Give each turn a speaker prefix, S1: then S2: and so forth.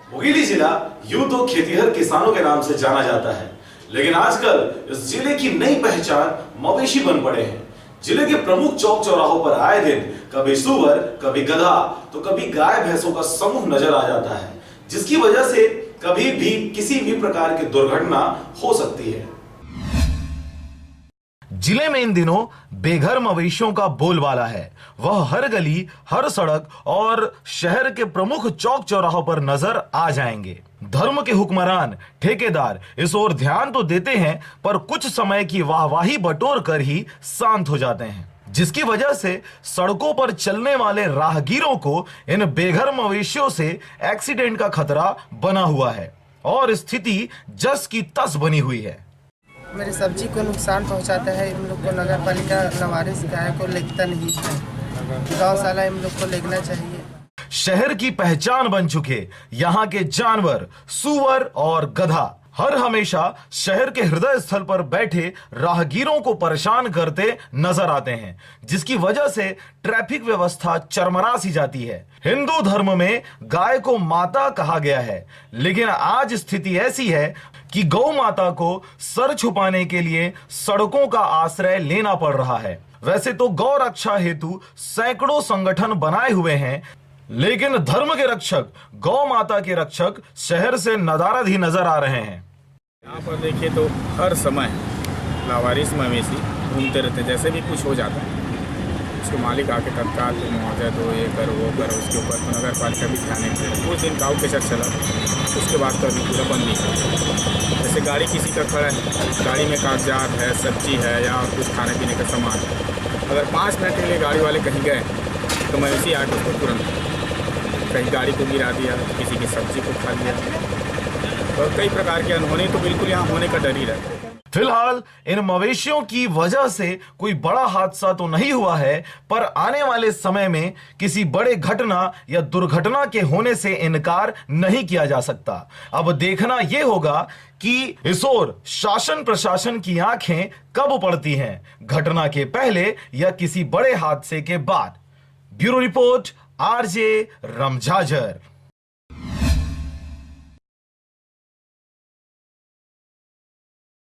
S1: मुंगेली जिला यूं तो खेतीहर किसानों के नाम से जाना जाता है, लेकिन आजकल इस जिले की नई पहचान मवेशी बन पड़े हैं। जिले के प्रमुख चौक चौराहों पर आए दिन कभी सूअर, कभी गधा, तो कभी गाय भैंसों का समूह नजर आ जाता है, जिसकी वजह से कभी भी किसी भी प्रकार की दुर्घटना हो सकती है।
S2: जिले में इन दिनों बेघर मवेशियों का बोलबाला है। वह हर गली, हर सड़क और शहर के प्रमुख चौक चौराहों पर नजर आ जाएंगे। धर्म के हुक्मरान, ठेकेदार इस ओर ध्यान तो देते हैं, पर कुछ समय की वाहवाही बटोर कर ही शांत हो जाते हैं, जिसकी वजह से सड़कों पर चलने वाले राहगीरों को इन बेघर मवेशियों से एक्सीडेंट का खतरा बना हुआ है और स्थिति जस की तस बनी हुई है।
S3: मेरी सब्जी को नुकसान पहुंचाता है। इन लोग को नगर पालिका लवारिस गाय को लेता नहीं है। गौशाला इन लोग को लेना चाहिए।
S2: शहर की पहचान बन चुके यहाँ के जानवर सूअर और गधा हर हमेशा शहर के हृदय स्थल पर बैठे राहगीरों को परेशान करते नजर आते हैं, जिसकी वजह से ट्रैफिक व्यवस्था चरमरा सी जाती है। हिंदू धर्म में गाय को माता कहा गया है, लेकिन आज स्थिति ऐसी है कि गौ माता को सर छुपाने के लिए सड़कों का आश्रय लेना पड़ रहा है। वैसे तो गौ रक्षा हेतु सैकड़ों संगठन बनाए हुए हैं, लेकिन धर्म के रक्षक, गौ माता के रक्षक शहर से नदारद ही नजर आ रहे हैं।
S4: यहाँ पर देखिए तो हर समय लावारिस मवेशी घूमते रहते हैं। जैसे भी कुछ हो जाता है उसके मालिक आके तत्काल मुआवजा दो, ये कर वो कर, उसके ऊपर तो नगर पालिका भी ध्यान नहीं दे रही। कुछ दिन गाँव के साथ चला, उसके बाद तो अभी पूरा बंद नहीं किया। जैसे गाड़ी किसी का खड़ा है, गाड़ी में कागजात है, सब्जी है या कुछ खाने पीने का सामान है, अगर 5 मिनट के लिए गाड़ी वाले कहीं गए तो मवेशी आके उसको तुरंत कहीं गाड़ी को गिरा दिया, किसी की सब्जी को खा लिया, और कई प्रकार की अनहोनी तो बिल्कुल यहाँ होने का डर ही रहता है।
S2: फिलहाल इन मवेशियों की वजह से कोई बड़ा हादसा तो नहीं हुआ है, पर आने वाले समय में किसी बड़े घटना या दुर्घटना के होने से इनकार नहीं किया जा सकता। अब देखना यह होगा कि इस ओर शासन प्रशासन की आंखें कब पड़ती हैं, घटना के पहले या किसी बड़े हादसे के बाद। Bureau report, RJ रमझाझर।